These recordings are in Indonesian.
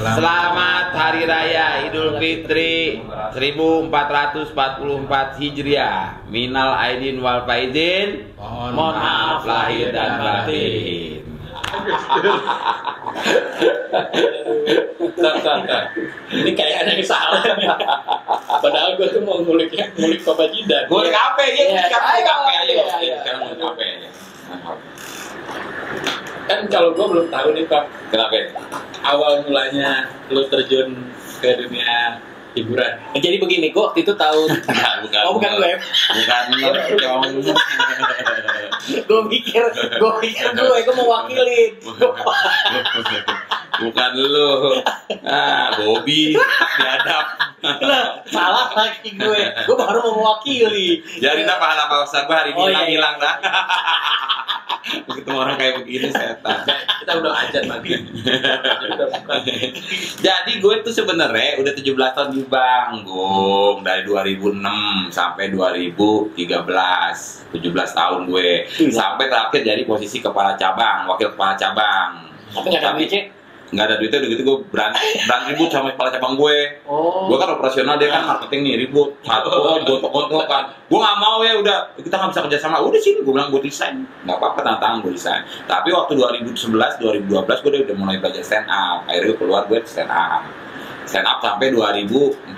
Selamat Hari Raya Idul Fitri 1444 Hijriah. Minal aidin wal faizin. Mohon maaf lahir dan batin. Ini kayak ada yang salah nih. Padahal gue tuh mau ngulik Papa Jidan. Ngulik apa ya? Sekarang ngulik apa aja. Sekarang ngulik apa aja. Kan kalau gue belum tahu nih Pak, Kenapa? awal mulanya lu terjun ke dunia hiburan. Jadi begini, gue waktu itu tahun bukan gue. Bukan dong. Gue pikir gue mewakili. Bukan lu. Bobby biadab. Nah, salah lagi gue baru mau mewakili. Jadi pahala puasa gue hari ini iya. hilang dah. Ketemu orang kayak begini setan. Kita udah ajan lagi. Jadi gue tuh sebenarnya udah 17 tahun di Banggung dari 2006 sampai 2013. 17 tahun gue. Sampai terakhir jadi posisi kepala cabang, wakil kepala cabang. Tapi nggak ada duitnya? Nggak ada duitnya, udah gitu gue berani ribut sama kepala cabang gue. Gue kan operasional, dia kan marketing nih, ribut gontok kan. Gue nggak mau ya, udah kita nggak bisa kerja sama. Udah sini, gue bilang gue resign. Nggak apa-apa, tantangan gue resign. Tapi waktu 2011, 2012 gue udah mulai belajar stand up. Akhirnya gue keluar, gue stand up sampai 2014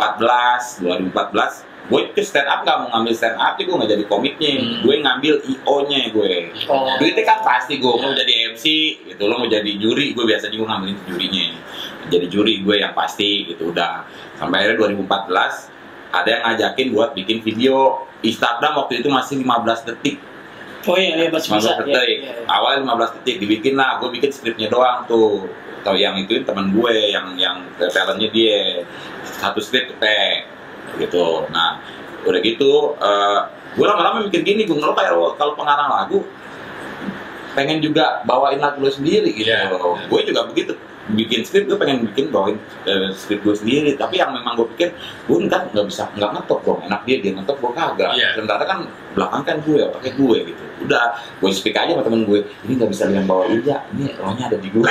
gue ke stand up, gak mau ngambil stand up, gue nggak jadi komiknya, gue ngambil IO-nya gue. Duitnya kan pasti gue mau jadi MC gitu, lo mau jadi juri, gue biasanya gue ngambilin jurinya, jadi juri gue yang pasti gitu. Udah sampai akhirnya 2014 ada yang ngajakin buat bikin video Instagram, waktu itu masih 15 detik. Oh iya, 15 detik. Awalnya 15 detik dibikin lah, gue bikin skripnya doang tuh. Atau yang ituin teman gue yang talentnya dia satu skrip gitu. Nah udah gitu gue lama-lama mikir gini, gue ngeluh kayak kalau pengarang lagu pengen juga bawain lagu lo sendiri gitu. Gue juga begitu, bikin skrip gue pengen bawain skrip gue sendiri, tapi yang memang gue pikir gue nggak bisa ngetok dong, enak dia ngetok, gue kagak. Sementara kan belakang kan gue pakai gue gitu. Udah gue speak aja sama temen gue, ini nggak bisa yang bawain ya, ini rohnya ada di gue.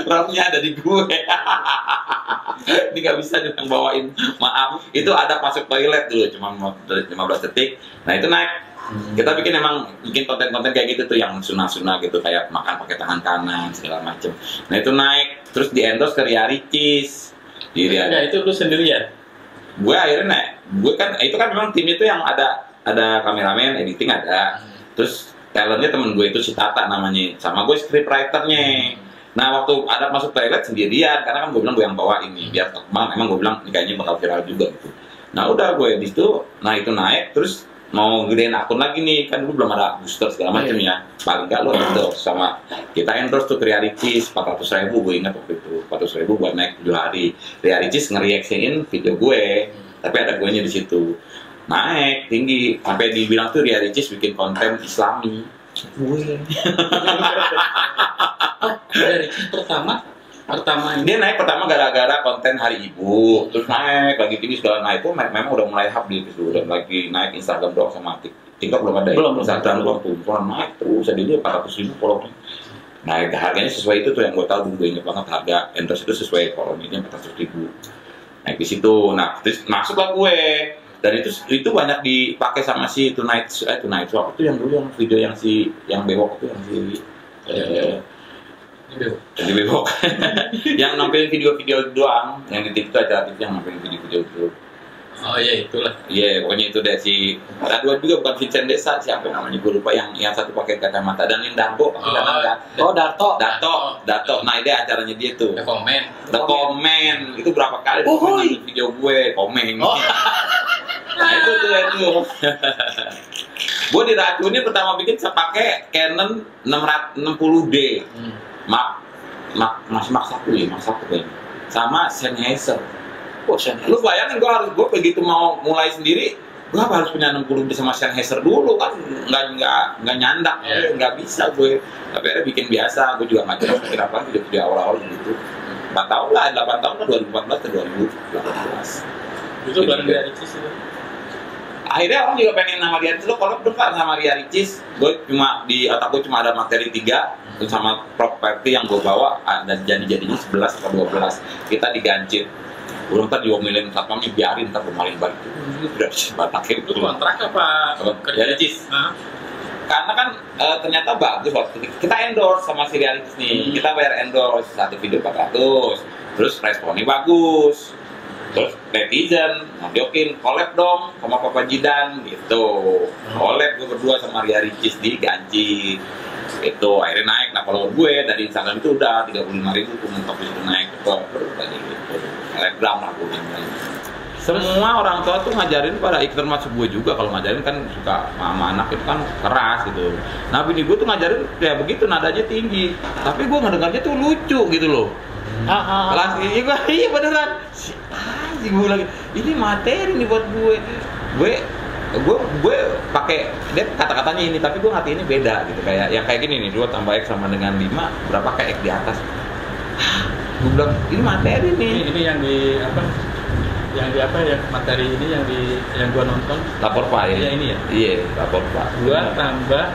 Rohnya ada di gue. Ini gak bisa dibilang bawain, maaf. Itu ada masuk toilet dulu, cuma 15 detik. Nah itu naik. Kita bikin konten-konten kayak gitu tuh, yang sunah-sunah gitu, kayak makan pakai tangan kanan segala macem. Nah itu naik, terus di endorse ke Ria Ricis. Nah itu lu sendirian? Gue akhirnya naik. Gue kan itu kan memang tim itu yang ada kameramen, editing ada. Terus talentnya temen gue itu si Tata namanya, sama gue scriptwriternya. Nah waktu ada masuk toilet sendirian, karena kan gue bilang gue yang bawa ini biar teman, emang gue bilang ini kayaknya bakal viral juga gitu. Nah udah gue di situ, nah itu naik, terus mau gedein akun lagi nih, kan dulu belum ada booster segala macam ya. Paling nggak lo endorse sama kita, endorse tuh Ria Ricis 400.000, gue ingat waktu itu 400.000 buat naik 7 hari. Ria Ricis nge-reaction video gue, tapi ada gue nya di situ. Naik tinggi sampai dibilang tuh Ria Ricis bikin konten Islami. Dari pertama dia naik pertama gara-gara konten Hari Ibu, terus naik lagi tinggi segala. Nah itu memang udah mulai update gitu, udah lagi naik Instagram doang sama TikTok belum ada. Instagram doang tuh naik terus, jadi dia 400.000 followernya. Nah harganya sesuai itu tuh, yang gue tahu dulu, gue inget banget harga endorse itu sesuai followernya 400.000. Naik di situ, nah terus masuklah gue. Dan itu banyak dipakai sama si Tonight Show itu, yang dulu yang video yang bewok itu, yang jadi bebok. Yang nampilin video-video doang, yang di TikTok aja itu yang nampilin video-video itu. Oh iya itulah. Iya, pokoknya itu deh ada dua juga, bukan Vincent Desa, siapa namanya gue lupa, yang satu pakai kacamata, dan yang Darto. Darto. Nah ini acaranya dia tuh. The Comment. Itu berapa kali video gue komen. Nah itu. Gue diracunin pertama bikin saya pakai Canon 660D. Masih Mark 1 ya, sama Sennheiser. Lu bayangin gue begitu mau mulai sendiri, gue harus punya 60D sama Sennheiser dulu kan, nggak nyandak, nggak bisa gue. Tapi ada bikin biasa, gue juga nggak jelas kira-kira video awal-awal gitu. 8 tahun lah 2014 ke 2018. Itu bareng Ria Ricis itu? Akhirnya orang juga pengen sama Ria Ricis, lo kalau dekat sama Ria Ricis, gue cuma di otak gue cuma ada materi 3 sama properti yang gue bawa dan jadi-jadinya 11 atau 12 kita digancit. Udah ntar diomelin satpamnya, biarin ntar gue maling balik. Udah batakin Itu kontrak apa Ria Ricis. Karena kan ternyata bagus waktu kita endorse sama si Ria Ricis nih, kita bayar endorse satu video 400, terus responnya bagus. Terus netizen ngejokin, collab dong sama Papa Jidan gitu. Collab gue berdua sama Ria Ricis di Ganci. Itu akhirnya naik. Nah kalau gue dari Instagram itu udah 35.000 tuh mentok itu naik ke gitu. Telegram lah gue bilang. Semua orang tua tuh ngajarin pada termasuk gue juga, kalau ngajarin kan suka sama anak itu kan keras gitu. Nah bini gue tuh ngajarin ya begitu, nadanya tinggi. Tapi gue ngedengarnya tuh lucu gitu loh. Kelas ini gue, iya beneran. Gue lagi, ini materi nih buat gue pakai dia kata-katanya ini, tapi gue ngerti ini beda gitu, kayak yang kayak gini nih, 2 tambah X sama dengan 5 berapa kayak X di atas. Gue bilang ini materi nih. Ini yang di apa? Yang di apa ya, materi ini yang gua nonton. Lapor Pak ya. Iya ini ya. Iya, lapor Pak. 2 tambah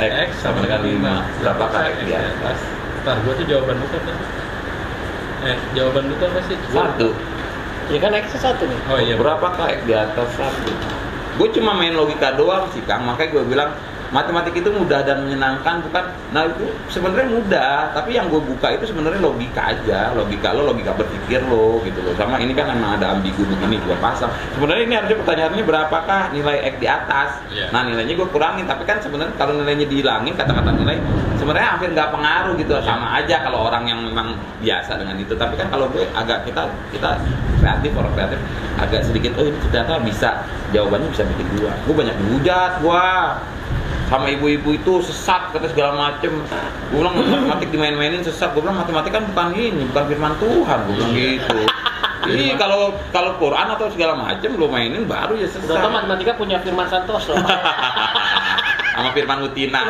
X sama dengan 5 berapa kayak X di atas. Ntar gua tuh jawaban lu apa? Jawaban lu tuh apa sih? 1. Ya kan X-nya 1 nih. Oh iya. Berapa kayak di atas 1? Gue cuma main logika doang sih Kang, makanya gue bilang matematik itu mudah dan menyenangkan, bukan? Nah itu sebenarnya mudah, tapi yang gue buka itu sebenarnya logika aja, logika berpikir lo gitu loh. Sama ini kan emang ada ambigu begini gue pasang. Sebenarnya ini harusnya pertanyaannya berapakah nilai X di atas? Yeah. Nah nilainya gue kurangin, tapi kan sebenarnya kalau nilainya dihilangin kata-kata nilai sebenarnya hampir nggak pengaruh gitu, sama aja kalau orang yang memang biasa dengan itu. Tapi kan kalau gue agak kita orang kreatif agak sedikit, oh ini ternyata bisa, jawabannya bisa bikin gue banyak dihujat sama ibu-ibu itu sesat kata segala macem. Gue bilang matematik dimain-mainin sesat. Gue bilang matematik kan bukan firman Tuhan. Gue bilang gitu. Ini kalau Quran atau segala macem lo mainin baru ya sesat. Udah tau matematika punya Firman Santoso. Sama Firman Utina.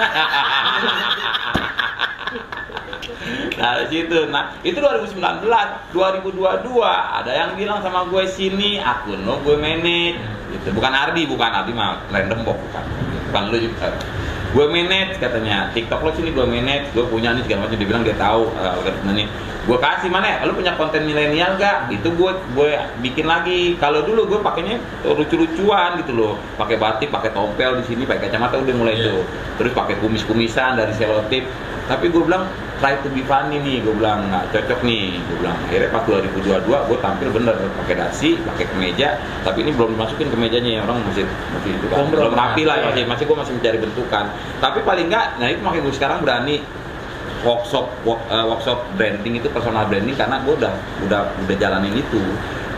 Nah situ, itu 2019, 2022 ada yang bilang sama gue sini akun lo gue manage, gitu. Bukan Ardi mah random box bukan lo juga. Gue manage katanya, TikTok lo sini gue manage, gue punya nih segala macam, dia bilang dia tahu algoritmanya. Gue kasih mana? Lo punya konten milenial gak? Itu gue bikin lagi. Kalau dulu gue pakainya lucu-lucuan gitu loh, pakai batik, pakai tompel di sini, pakai kacamata udah mulai tuh. Terus pakai kumis-kumisan dari selotip. Tapi gue bilang try to be funny nih, gue bilang nggak cocok nih, gue bilang. Akhirnya pas 2022 gue tampil bener pakai dasi, pakai kemeja, tapi ini belum dimasukin kemejanya ya, orang masih itu kan belum rapi lah, masih gue masih mencari bentukan. Tapi paling nggak, nah itu makanya gue sekarang berani workshop branding itu, personal branding, karena gue udah jalanin itu,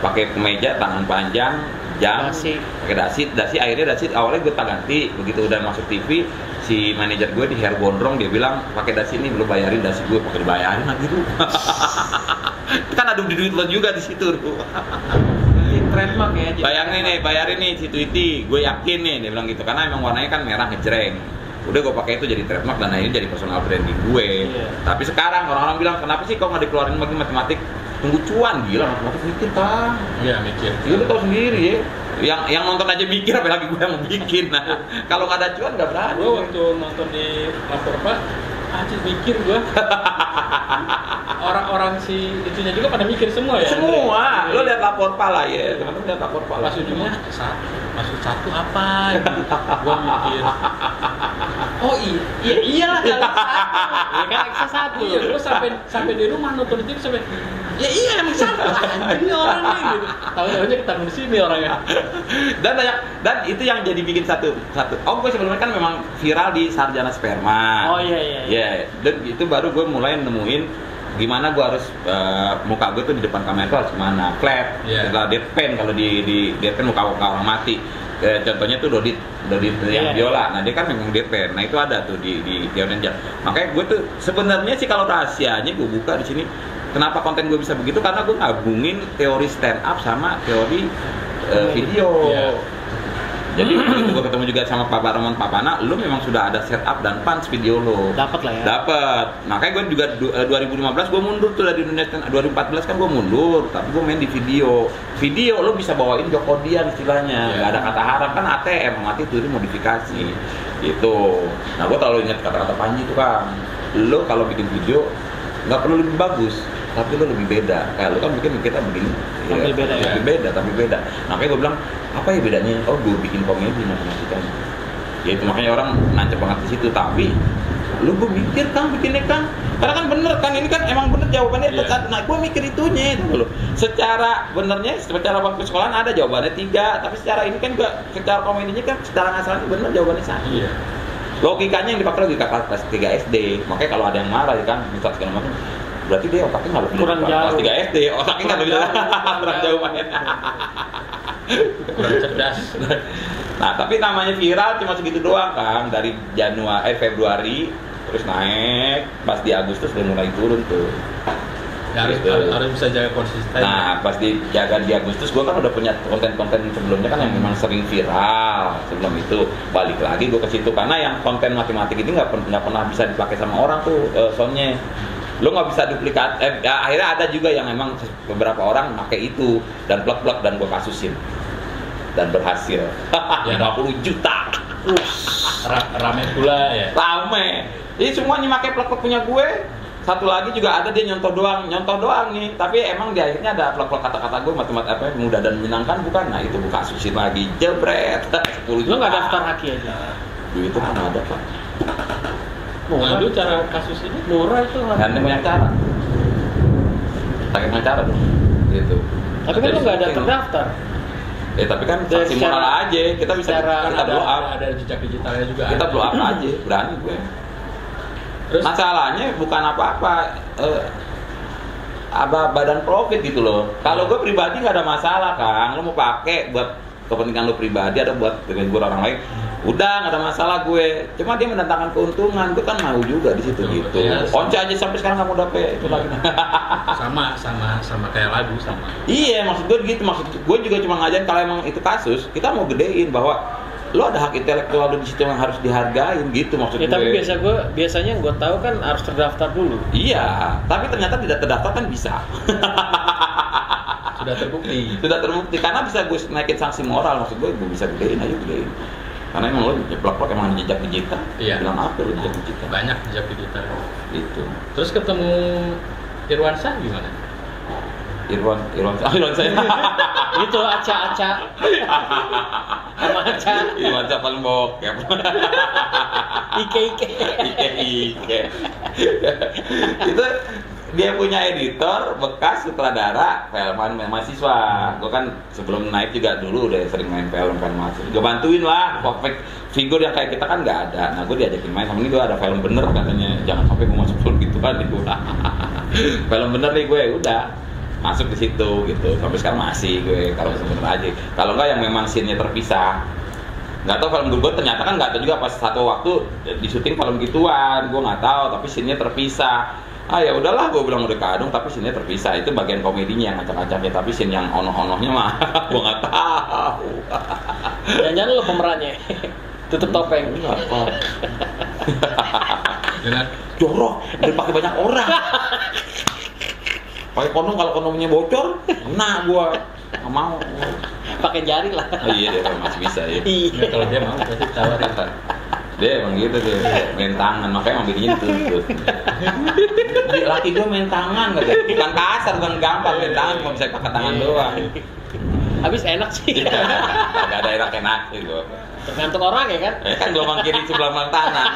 pakai kemeja tangan panjang, jam, pakai dasi akhirnya awalnya gue tak ganti, begitu udah masuk TV si manajer gue di hair gondrong dia bilang pakai dasi ini belum bayarin dasi gue, pakai dibayarin lagi tuh. Kan ada duit lo juga di situ tuh. Trademark ya. Bayarin nih si Tweety, gue yakin nih dia bilang gitu, karena emang warnanya kan merah ngejreng. Udah gue pakai itu jadi trademark dan akhirnya jadi personal branding gue. Tapi sekarang orang-orang bilang kenapa sih kau nggak dikeluarin lagi matematik? Tunggu cuan, gila matematik mikir Kang. Iya mikir. Lu tahu sendiri ya. Yang nonton aja mikir, apalagi gue yang bikin. Nah, kalau nggak ada cuan nggak berani. Gue waktu nonton di Lapor Pak, aja mikir gue. Orang-orang si itunya juga pada mikir semua ya. Semua. Lo lihat Lapor Pak lah ya. Teman-teman lihat Lapor Pak. Pas ujungnya maksud satu apa? Gitu. Gue mikir. Oh iyalah kalau satu. Ya kan X satu. Iya, gue sampai di rumah nonton itu sampai. Ya iya emang satu. Ini orangnya gitu. Tahu-tahunya ketemu di sini orangnya. Dan itu yang jadi bikin satu. Oh gue sebelumnya kan memang viral di Sarjana Sperma. Oh iya. Iya. Dan itu baru gue mulai nemuin gimana gue harus muka gue tuh di depan kamera itu harus gimana, flat, setelah deadpan, kalau di deadpan muka orang mati. Contohnya tuh Dodit yang biola. Nah dia kan memang deadpan. Nah itu ada tuh di Tionenja. Makanya gue tuh sebenarnya sih kalau rahasianya gue buka di sini. Kenapa konten gue bisa begitu? Karena gue gabungin teori stand up sama teori video. Jadi begitu gue ketemu juga sama Pak Roman Papana, lu memang sudah ada setup dan punch video lo. Dapat lah ya. Dapat. Makanya gue juga 2015 gue mundur tuh dari dunia 2014 kan gue mundur, tapi gue main di video. Video lo bisa bawain Jokodian istilahnya, nggak ada kata haram kan ATM, mati itu modifikasi. Gitu. Nah gue terlalu ingat kata-kata Panji tuh kan. Lo kalau bikin video nggak perlu lebih bagus, tapi lo lebih beda. Kayak lo kan bikin kita begini, Tapi beda ya. lebih beda, tapi beda. Makanya gue bilang apa ya bedanya? Oh gue bikin komedi macam-macam. Ya itu makanya orang nancep banget di situ. Tapi lu gue mikir kan bikinnya kan, karena kan bener kan ini kan emang bener jawabannya. Nah gue mikir itunya itu loh. Secara benernya, secara waktu sekolahan ada jawabannya 3, tapi secara ini kan juga secara komedinya kan secara ngasalnya bener jawabannya 1. Logikanya yang dipakai logika kelas 3 SD. Makanya kalau ada yang marah ya kan, misal segala macam, berarti dia otaknya nggak lebih Kurang kelas jauh. 3 SD, otaknya nggak lebih kurang jauh banget. Kurang cerdas. Nah tapi namanya viral cuma segitu doang kan, dari Februari terus naik, pas di Agustus udah mulai turun tuh. Ya, harus bisa jaga konsisten. Nah pas dijaga di Agustus gue kan udah punya konten-konten sebelumnya kan yang memang sering viral. Sebelum itu balik lagi gue ke situ karena yang konten matematik ini nggak pernah bisa dipakai sama orang tuh soundnya. Lo nggak bisa duplikat. Akhirnya ada juga yang memang beberapa orang pakai itu dan plug dan gue kasusin dan berhasil. Ya. 50 juta. Rame pula ya. Rame. Jadi semuanya pakai plug punya gue. Satu lagi juga ada dia nyontoh doang nih. Tapi emang di akhirnya ada plug kata-kata gue matematik apa mudah dan menyenangkan bukan? Nah itu gue kasusin lagi jebret. 10 juta. Lo nggak daftar haki aja? Duit itu kan ada pak. Nah, dulu cara kasus ini Murah itu. Dan banyak cara. Banyak cara dong. Gitu. Tapi kan lo nggak ada terdaftar. Tapi kan Dari saksi moral secara- aja. Kita bisa secara- kita blow up. ada jejak digitalnya juga. Kita blow up aja. Berani gue. Terus Masalahnya bukan apa-apa badan profit gitu loh. Kalau gue pribadi nggak ada masalah kan, lo mau pakai buat kepentingan lo pribadi atau buat menghibur orang lain, udah nggak ada masalah gue. Cuma dia mendatangkan keuntungan, gue kan mau juga di situ gitu. Ya, Once aja sampai sekarang kamu dapet itu lagi. sama kayak lagu sama. Iya maksud gue gitu, maksud gue juga cuma ngajarin kalau emang itu kasus kita mau gedein bahwa lo ada hak intelektual di situ yang harus dihargain gitu maksud Ya, gue. tapi biasanya gue tahu kan harus terdaftar dulu. Iya, tapi ternyata tidak terdaftar kan bisa. Sudah terbukti. Sudah terbukti karena bisa gue naikin sanksi moral, maksud gue bisa gedein aja gedein. Karena emang lo jeplak-plak emang jejak digital. Iya. Bilang apa lo jejak digital? Banyak jejak digital. Itu. Terus ketemu Irwansyah gimana? Irwan saya. Itu Aca. Sama Aca. Irwan saya paling bokep. Ike. Itu dia punya editor bekas sutradara filman mahasiswa. Gue kan sebelum naik juga dulu udah sering main film mahasiswa. Gue bantuin lah, perfect figur yang kayak kita kan nggak ada. Nah gue diajakin main sama ini, gue ada film bener katanya. Jangan sampai gue masuk film gitu kan itu. Film bener nih gue udah masuk di situ gitu. Sampai sekarang masih gue kalau bener aja. Kalau nggak yang memang scene-nya terpisah. Nggak tahu film gue ternyata kan nggak tahu juga pas satu waktu di syuting film gituan. Gue nggak tahu tapi scene-nya terpisah. Ya udahlah, gue bilang udah kadung tapi scene-nya terpisah. Itu bagian komedinya yang acak-acaknya, tapi scene yang onoh-onohnya mah gue nggak tahu. Jangan-jangan lo pemerannya. Tutup topeng. Apa? Dengan Jorok, udah pakai banyak orang. Pakai kondom, kalau kondomnya bocor, nah gue nggak mau. Pakai jari lah. Oh iya dia masih bisa ya. ya, kalau dia mau pasti tawarin. Dia emang gitu deh, main tangan, makanya emang bikin tuntut. Laki gue main tangan, bukan kasar, bukan gampang, main tangan cuma bisa pakai tangan doang. Habis enak sih. Gak ada enak-enak gitu. Tergantung orang ya kan. Kan gelombang kiri 10 gelombang kanan.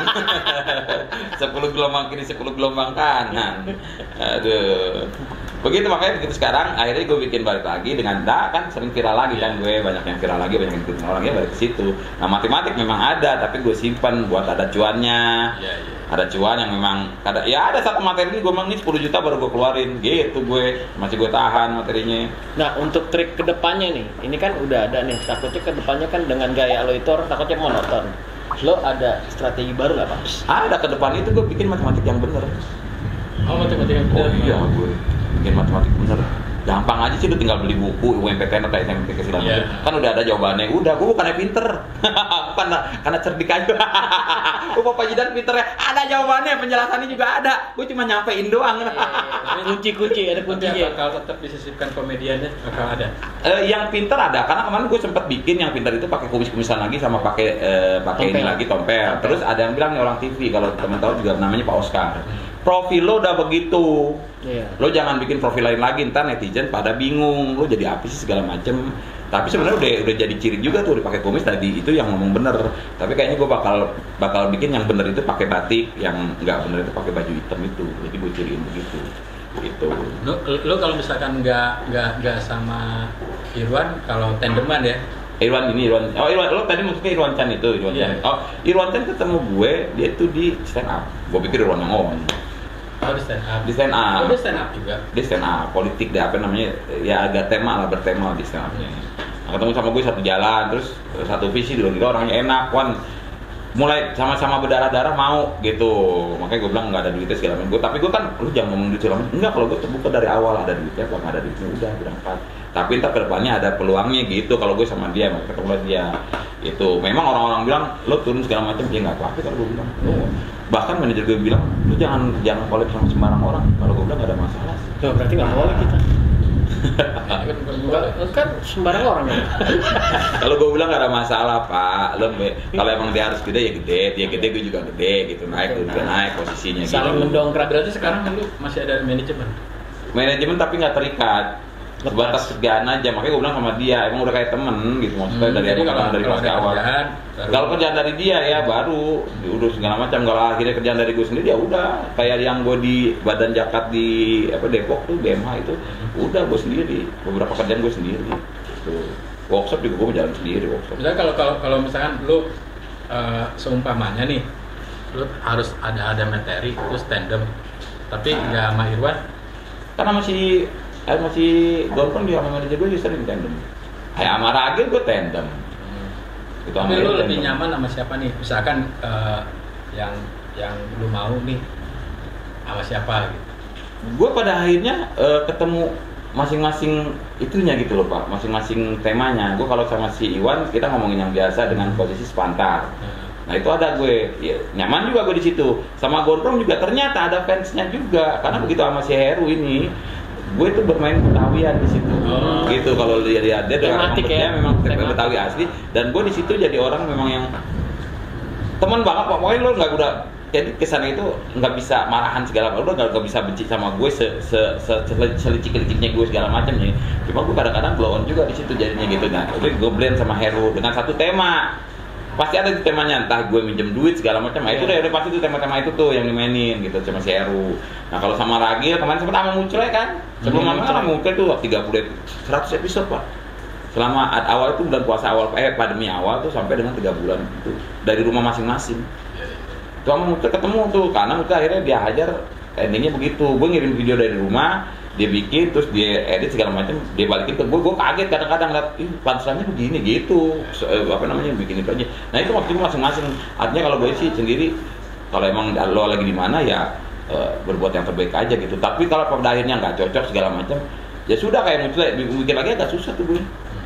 10 gelombang kiri 10 gelombang kanan. Aduh. Begitu makanya begitu sekarang akhirnya gue bikin balik lagi dengan kan sering viral lagi kan gue, banyak yang viral lagi, banyak yang viral lagi balik ke situ. Nah matematik memang ada tapi gue simpan buat ada cuannya. Iya. Ada cuan yang memang ada satu materi gue memang ini 10 juta baru gue keluarin gitu, gue masih gue tahan materinya. Nah untuk trik kedepannya nih, ini kan udah ada nih. Takutnya kedepannya kan dengan gaya lo itu orang takutnya monoton. Lo ada strategi baru nggak Pak? Ada ke depan itu gue bikin matematik yang bener. Oh, matematika. Oh iya gue. bikin matematik bener. Gampang aja sih, lu tinggal beli buku UMPTN atau SNMPTN segala macam. Kan udah ada jawabannya. Udah, gue bukannya pinter. Bukan karena cerdik aja. Gue Bapak Jidan pinter ya. Ada jawabannya, penjelasannya juga ada. Gue cuma nyampein doang. Kunci-kunci, ada kuncinya. Kalau tetap disisipkan komediannya, bakal ada. Yang pinter ada, karena kemarin gue sempat bikin yang pinter itu pakai kumis-kumisan lagi sama pakai ini lagi tompel. Terus ada yang bilang nih orang TV, kalau teman tahu juga namanya Pak Oscar. Profil lo udah begitu, lo jangan bikin profil lain lagi, ntar netizen pada bingung, lo jadi apa sih segala macem. Tapi sebenarnya udah jadi ciri juga tuh dipakai kumis tadi itu yang ngomong bener. Tapi kayaknya gue bakal bikin yang bener itu pakai batik, yang nggak bener itu pakai baju hitam itu. Jadi gue ciriin begitu. Gitu. Lo kalau misalkan nggak sama Irwan, kalau tandeman ya? Irwan, lo tadi maksudnya Irwan Chan itu, Chan. Oh, Irwan Chan ketemu gue, dia tuh di stand up. Gue pikir Irwan yang ngomong. Oh, di stand up. Di stand up. Oh, dia stand up juga. Di stand up, politik deh apa namanya? Ya agak bertema di stand upnya. Nah, ketemu sama gue satu jalan, terus satu visi, dia orangnya enak, Wan. Mulai sama-sama berdarah-darah mau gitu. Makanya gue bilang nggak ada duitnya segala macam. Tapi gue kan, lu jangan ngomong duit segala macam. Enggak, kalau gue terbuka dari awal ada duitnya, kalau nggak ada duitnya udah berangkat. Tapi ntar kedepannya ada peluangnya gitu. Kalau gue sama dia, ketemu dia, itu memang orang-orang bilang lo turun segala macam, dia nggak apa-apa. Kalau gue bilang, bahkan manajer gue bilang, lu jangan collab sama sembarang orang. Kalau gue bilang nggak ada masalah. Tuh, berarti nggak boleh kita. Kan sembarang orang ya. Kalau gue bilang gak ada masalah Pak, kalau emang dia harus gede ya gede, gue juga gede gitu, naik posisinya. Saling gitu. mendongkrak. Berarti sekarang lu masih ada manajemen tapi nggak terikat, sebatas kerjaan aja. Makanya gue bilang sama dia, emang udah kayak temen gitu, maksudnya dari pas awal. Kalau kerjaan dari dia ya baru diurus segala macam. Kalau akhirnya kerjaan dari gue sendiri ya udah, kayak yang gue di Badan Zakat di Depok tuh BMH itu udah gue sendiri, beberapa kerjaan gue sendiri. Tuh. Workshop juga gue jalan sendiri workshop. Misalnya kalau misalkan lu seumpamanya nih, lu harus ada materi terus tandem, tapi nggak sama Irwan karena masih gondrong dia sama manajer gue dia sering tandem. Kayak sama Ragil gue tandem. Itu tapi lu lebih nyaman sama siapa nih? Misalkan yang lu mau nih sama siapa gitu? Gue pada akhirnya ketemu masing-masing itunya gitu loh Pak, masing-masing temanya. Gue kalau sama si Iwan kita ngomongin yang biasa dengan posisi sepantar. Nah itu ada gue, ya, nyaman juga gue di situ. Sama Gondrong juga ternyata ada fansnya juga, karena begitu sama si Heru ini, gue tuh bermain Betawian di situ. Gitu kalau lihat dia tematik ya, memang Betawi asli. Dan gue di situ jadi orang memang yang teman banget. Pokoknya lo nggak udah jadi kesannya itu nggak bisa marahan segala macam, udah nggak bisa benci sama gue selicik-liciknya gue segala macam ya. Cuma gue kadang-kadang blow on juga di situ jadinya gitu. Nah, udah gue blend sama Heru dengan satu tema. Pasti ada di temanya, entah gue minjem duit segala macam. Nah, itu udah pasti tuh tema-tema itu tuh yang dimainin gitu sama si Heru. Nah, kalau sama Ragil kemarin sempat sama Muncul ya kan. Sebelum sama Muncul tuh 100 episode Pak. Selama awal itu bulan puasa awal pandemi awal tuh sampai dengan 3 bulan itu dari rumah masing-masing. Tuh sama Muncul ketemu tuh, karena Muncul akhirnya dia hajar endingnya begitu. Gue ngirim video dari rumah, dia bikin, terus dia edit segala macam, dia balikin ke gue kaget kadang-kadang lihat, panselannya begini gitu, bikin itu aja. Nah itu waktu masing-masing. Artinya kalau gue sih sendiri, kalau emang lo lagi di mana ya berbuat yang terbaik aja gitu. Tapi kalau pada akhirnya nggak cocok segala macam, ya sudah kayak Muncul bikin lagi agak susah tuh gue.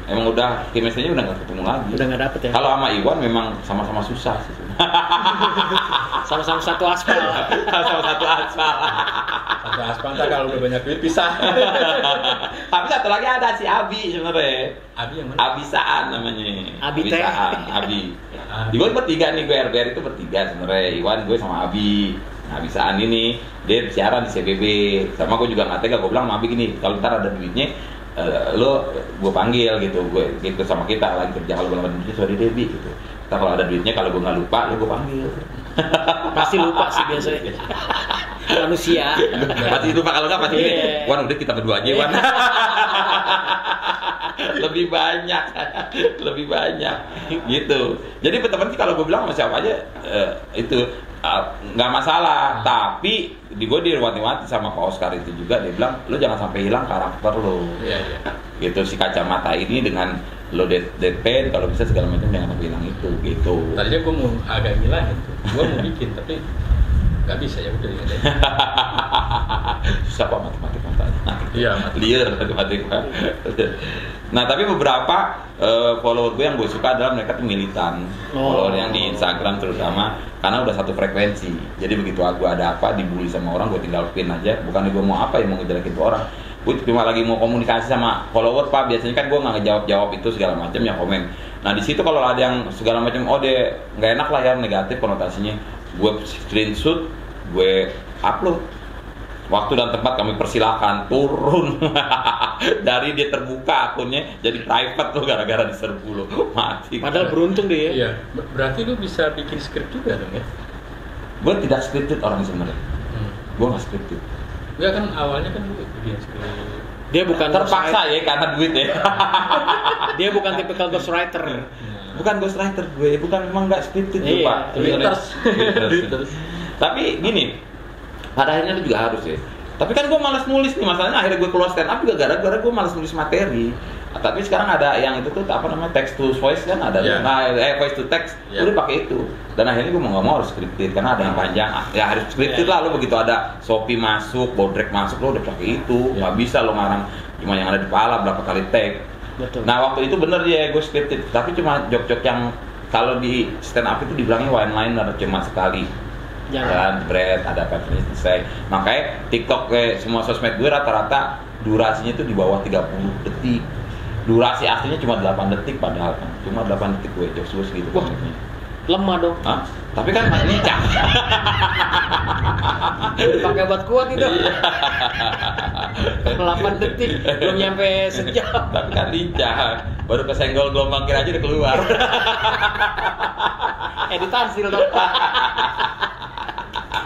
Emang udah chemistry-nya udah nggak ketemu lagi. Udah nggak dapet ya. Kalau sama Iwan memang sama-sama susah sih. Sama-sama satu aspal. Sama-sama satu aspal. Satu aspal kalau udah banyak duit pisah. Tapi satu lagi ada si Abi sebenarnya. Abi yang mana? Abi Saan namanya. Abi teh. Abi. Di gue bertiga nih, gue RBR itu bertiga sebenarnya. Iwan, gue sama Abi. Nah, Bisaan ini dia siaran di CBB. Sama gue juga nggak tega, gue bilang sama Abi gini, kalau ntar ada duitnya lo gue panggil gitu, gue gitu sama kita lagi kerja, kalau belum ada duitnya sorry Debbie gitu. Ntar kalau ada duitnya, kalau gue nggak lupa, lo gue panggil. Pasti lupa sih biasanya. Manusia. Pasti lupa, kalau nggak pasti gini. Wan udah kita berdua aja Wan. lebih banyak gitu. Jadi teman-teman sih kalau gue bilang sama siapa aja itu nggak masalah. Tapi gue diwanti-wanti sama Pak Oscar itu juga, dia bilang lo jangan sampai hilang karakter lo. Gitu, si kacamata ini dengan lo deadpan kalau bisa segala macam jangan sampai hilang itu gitu. Tadinya gue mau agak ngilangin tuh, gue mau bikin tapi nggak bisa, ya udah. Susah Pak matematik. Iya, mati. Liar tiba-tiba. Nah tapi beberapa follower gue yang gue suka adalah mereka tuh militan. Follower yang di Instagram terutama, karena udah satu frekuensi. Jadi begitu gue ada apa dibully sama orang, gue tinggal pin aja. Bukan gue mau apa ya, mau ngejelekin tuh orang. Gue cuma lagi mau komunikasi sama follower pak. Biasanya kan gue nggak ngejawab itu segala macam ya komen. Nah di situ kalau ada yang segala macam, oh dia nggak enak lah ya, negatif konotasinya, gue screenshot, gue upload. Waktu dan tempat kami persilahkan, turun. Dari dia terbuka akunnya jadi private lo gara-gara diserbu lo, mati. Padahal beruntung dia. Iya, berarti lu bisa bikin skrip juga dong ya? Gue tidak scripted orang sebenarnya. Gue nggak scripted. Enggak kan awalnya kan lu bikin skrip. Dia bukan Terpaksa ya karena duit ya. Dia bukan tipikal ghostwriter. Bukan ghostwriter gue, bukan, memang nggak scripted tuh Iya, pak. Twitters. Tapi gini, pada akhirnya itu juga harus ya. Tapi kan gue malas nulis nih, masalahnya akhirnya gue keluar stand up juga gara-gara gue malas nulis materi. Tapi sekarang ada yang itu tuh apa namanya, text to voice kan ada, voice to text, udah pakai itu. Dan akhirnya gue mau nggak mau harus scripted karena ada yang panjang, ya harus scripted lah. Lo begitu ada Shopee masuk, Bodrek masuk, lo udah pakai itu, nggak bisa lo ngarang cuma yang ada di kepala berapa kali tag. Betul. Nah waktu itu bener ya gue scripted, tapi cuma jok-jok yang kalau di stand up itu dibilangnya one liner cuma sekali. Jangan bread, ada pattern selesai. Makanya TikTok semua sosmed gue rata-rata durasinya itu di bawah 30 detik. Durasi aslinya cuma 8 detik padahal kan. Cuma 8 detik gue jokes gitu. Wah, lemah dong. Hah? Tapi kan masih lincah. Pakai buat kuat itu. 8 detik belum nyampe sejam. Tapi kan lincah. Baru kesenggol gelombang kira aja udah keluar. Editansil dong.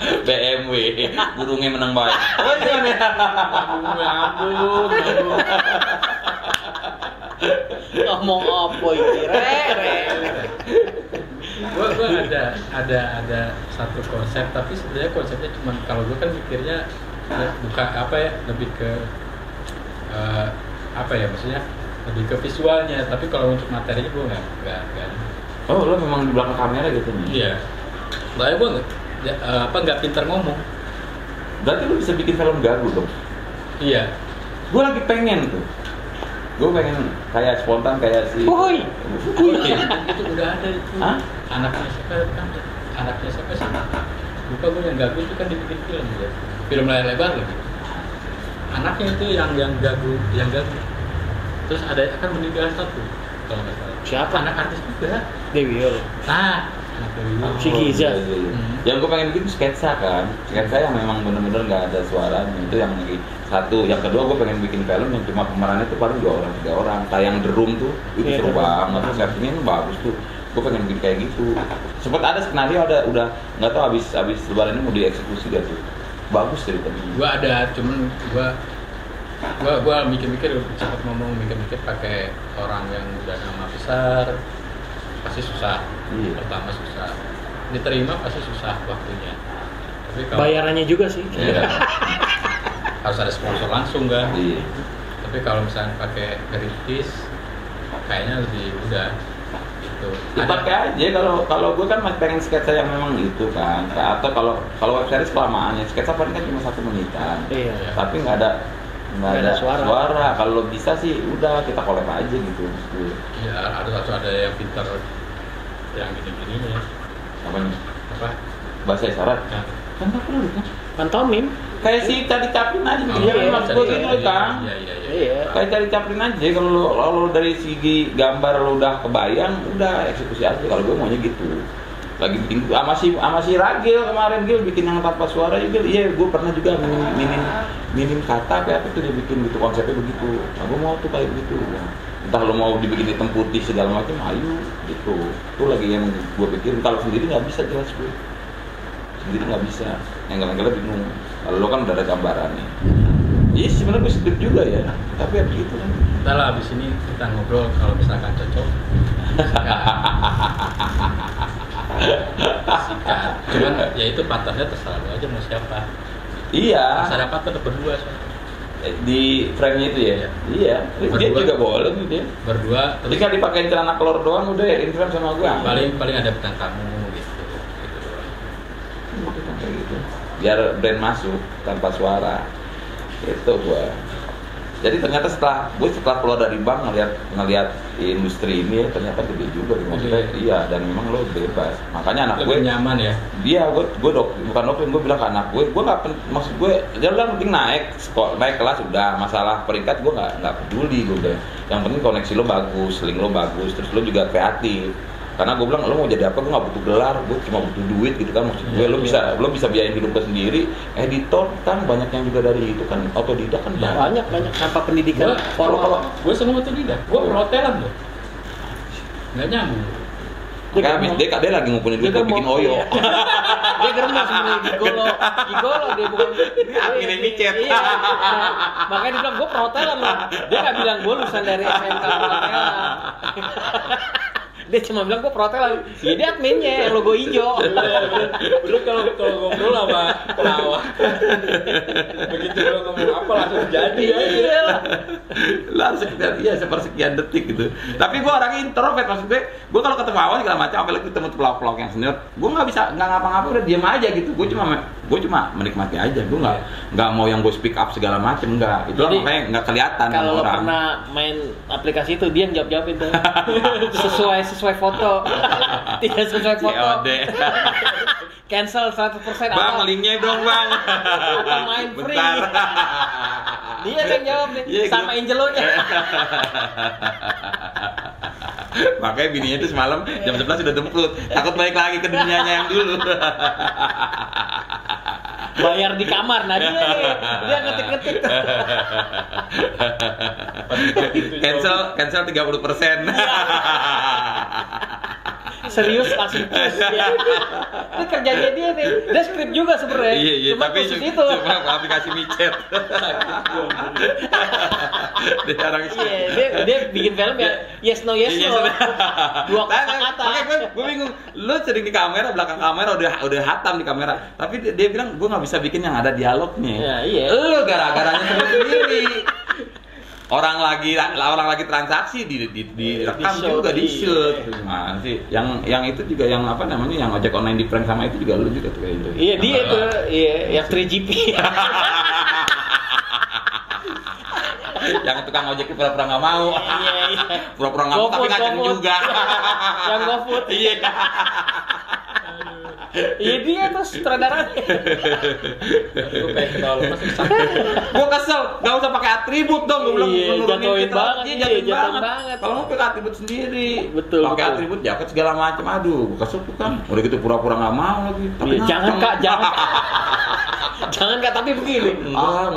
BMW, burungnya menang baik. Oh gimana? Ngambung. Ngomong apa ini? Gue ada satu konsep, tapi sebenarnya konsepnya cuma, kalau gue kan mikirnya bukan apa ya, lebih ke apa ya, maksudnya lebih ke visualnya. Tapi kalau untuk materinya gue nggak. Oh lo memang di belakang kamera gitu nih? Iya. Soalnya gue nggak pintar ngomong. Berarti lo bisa bikin film gagu dong? Iya. Gue lagi pengen tuh. Gue pengen kayak spontan kayak si. Woi. Itu udah ada itu. Hah? Anaknya siapa sih? Lupa gue, yang gagu itu kan dibikin film ya. Film layar lebar lagi. Anaknya itu yang gagu. Terus ada akan meninggal satu kalau nggak salah. Siapa? Anak artis juga. Dewi Yul. Anak Dewi Yul. Si Giza. Iya. Yang gue pengen bikin sketsa kan, sketsa yang memang bener-bener nggak ada suaranya, itu yang lagi satu. Yang kedua gue pengen bikin film yang cuma pemerannya itu paling 2 orang 3 orang. Kayak yang The Room tuh, itu seru banget, settingnya itu bagus tuh. Gue pengen bikin kayak gitu. Sempet ada skenario, udah nggak tahu abis lebaran ini mau dieksekusi gak tuh. Bagus ceritanya. Gue ada, cuman gue mikir-mikir, cepet ngomong, mikir-mikir pakai orang yang udah nama besar pasti susah. Iya. Pertama susah, diterima pasti susah waktunya. Tapi kalau Bayarannya juga sih. Iya. harus ada sponsor langsung kan. Iya. Tapi kalau misalnya pakai greenpeace kayaknya lebih mudah gitu. Ya, pakai aja. Kalau gue kan masih pengen sketsa yang memang itu kan. Atau kalau web series kelamaannya sketsa paling kan cuma 1 menitan. Iya. Tapi nggak ada suara. Kalau bisa sih udah kita collab aja gitu. Ya harus ada yang pintar yang gini-gininya. Apa? Bahasa isyarat. Nah. Kan tak perlu kan? Pantomim. Kayak si Cari Chaplin aja gitu. Iya, maksud gue gitu kan. Iya. Kayak Cari Chaplin aja, kalau lo dari segi gambar lo udah kebayang, udah eksekusi aja. Kalau gue maunya gitu. Lagi bikin sama si Ragil kemarin, Gil bikin yang tanpa suara juga. Iya, gue pernah juga minim kata kayak apa tuh, dia bikin gitu, konsepnya begitu. Nah, gue mau tuh kayak gitu. Entah lo mau dibikin hitam putih segala macam, ayo gitu. Itu lagi yang gue pikirin. Kalau sendiri nggak bisa jelas gue. Sendiri nggak bisa. Yang kadang-kadang bingung. Kalau lo kan udah ada gambarannya. Iya sebenarnya gue skrip juga ya, tapi ya begitu kan. Ntar lah abis ini kita ngobrol, kalau misalkan cocok. Sikat. Cuman ya itu pantasnya terserah lo aja mau siapa. Iya. Masa dapat tetap berdua soalnya. Di frame-nya itu ya. Iya. Dia juga boleh tuh dia. Berdua. Jika dipakai celana kolor doang udah ya in-frame sama gue. Paling ada bintang tamu gitu doang. Gitu. Biar brand masuk tanpa suara. Itu gua. Jadi ternyata setelah keluar dari bank ngelihat industri ini ya, ternyata gede juga maksudnya. Iya, dan memang lo bebas. Makanya anak lebih gue nyaman ya. Iya, gue bukan doktrin, gue bilang ke anak gue nggak maksud gue, dia bilang penting naik kelas udah, masalah peringkat gue nggak peduli gue bilang. Yang penting koneksi lo bagus, link lo bagus, terus lo juga kreatif. Karena gue bilang lo mau jadi apa, gue nggak butuh gelar, gue cuma butuh duit gitu kan, maksud gue. Lo bisa biayain hidup lo sendiri. Editor kan banyak yang juga dari itu kan, autodidak kan banyak tanpa pendidikan formal. Gue semua autodidak, gue perhotelan loh, nggak nyambung. Dia lagi ngumpulin duit buat bikin oyo. Dia geremas sebenarnya gigolo dia bukan ini micet. Iya. Makanya dia bilang gue perhotelan loh. Dia nggak bilang gue lulusan dari SMK perhotelan. Dia cuma bilang gue perhotelan. Ya dia adminnya yang logo hijau. Bener kalau ngobrol sama pelawak. Begitu lo ngomong apa langsung jadi aja. Langsung ya sepersekian detik gitu. Tapi gue orangnya introvert, maksud gue kalau ketemu awal segala macam, apalagi ketemu pelawak yang senior, gue nggak ngapa-ngapa, udah diam aja gitu. Gue cuma menikmati aja. Gue nggak mau yang gue speak up segala macam, nggak. Itu makanya nggak kelihatan kalau orang. Kalau pernah main aplikasi itu dia yang jawab itu sesuai foto. Tidak sesuai foto. Cancel 100%. Bang, linknya dong bang. Atau main free. Dia yang jawab nih, sama Angelo-nya. Makanya bininya itu semalam jam 11 sudah jemput, takut balik lagi ke dunianya yang dulu. Bayar di kamar, nah dia ngetik-ngetik. Cancel 30%. Serius langsung push ya. Itu kerjanya dia nih. Dia skrip juga sebenarnya. Iya, cuma tapi itu. Cuma aplikasi micet. Dia orang dia bikin film ya yes no. Dua kata. Makanya gue bingung. Lu sering di kamera, belakang kamera udah hatam di kamera. Tapi dia bilang gue nggak bisa bikin yang ada dialognya. Ya, iya. Lu gara-garanya sendiri. Orang lagi transaksi direkam juga di shoot. Gimana sih? Yang itu juga yang apa namanya, yang ojek online di prank sama itu juga lu juga tuh kayak itu. Iya dia itu, iya yang 3GP. Yang tukang ojek pura-pura nggak mau. Iya. Pura-pura nggak mau tapi ngaceng juga. Yang GoFood. Iya. Iya dia tuh sutradaranya. Gue kesel, nggak usah pakai atribut dong. Gue bilang jatuhin banget. Kalau mau pakai atribut sendiri, betul. Pakai atribut jaket segala macam. Aduh, gue kesel tuh kan. Udah gitu pura-pura nggak mau lagi. Tapi jangan kak. Jangan kak, tapi begini. Enggak.